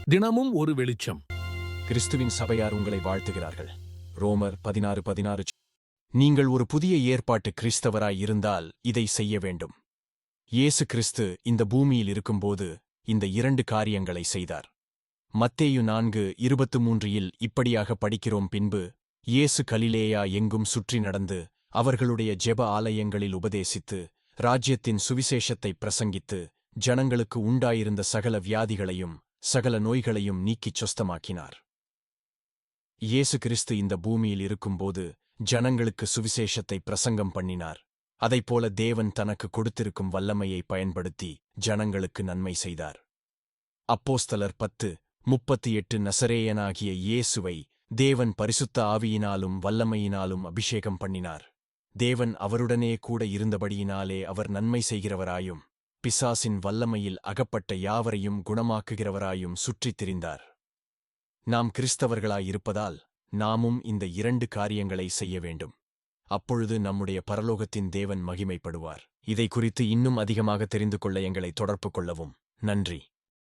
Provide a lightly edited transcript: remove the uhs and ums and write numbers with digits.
தினமும் ஒரு வெளிச்சம். கிறிஸ்துவின் சபையார் உங்களை வாழ்த்துகிறார்கள். ரோமர் 16:16. நீங்கள் ஒரு புதிய ஏற்பாட்டு கிறிஸ்தவராய் இருந்தால் இதை செய்ய வேண்டும். இயேசு கிறிஸ்து இந்த பூமியில் இருக்கும்போது இந்த 2 காரியங்களை செய்தார். மத்தேயு 4:23 இப்படியாக படிக்கிறோம். பின்பு இயேசு கலிலேயா எங்கும் சுற்றி நடந்து அவர்களுடைய ஜெப ஆலயங்களில் உபதேசித்து ராஜ்யத்தின் சுவிசேஷத்தை பிரசங்கித்து ஜனங்களுக்கு உண்டாயிருந்த சகல வியாதிகளையும் சகல நோய்களையும் நீக்கிச் சொஸ்தமாக்கினார். இயேசு கிறிஸ்து இந்த பூமியில் இருக்கும்போது ஜனங்களுக்கு சுவிசேஷத்தை பிரசங்கம் பண்ணினார். அதைப்போல தேவன் தனக்கு கொடுத்திருக்கும் வல்லமையை பயன்படுத்தி ஜனங்களுக்கு நன்மை செய்தார். அப்போஸ்தலர் 10:38 நசரேயனாகிய இயேசுவை தேவன் பரிசுத்த ஆவியினாலும் வல்லமையினாலும் அபிஷேகம் பண்ணினார். தேவன் அவருடனே கூட இருந்தபடியினாலே அவர் நன்மை செய்கிறவராயும் பிசாசின் வல்லமையில் அகப்பட்ட யாவரையும் குணமாக்குகிறவராயும் சுற்றித் திரிந்தார். நாம் கிறிஸ்தவர்களாயிருப்பதால் நாமும் இந்த 2 காரியங்களை செய்ய வேண்டும். அப்பொழுது நம்முடைய பரலோகத்தின் தேவன் மகிமைப்படுவார். இதை குறித்து இன்னும் அதிகமாக தெரிந்து கொள்ள எங்களை தொடர்பு கொள்ளவும். நன்றி.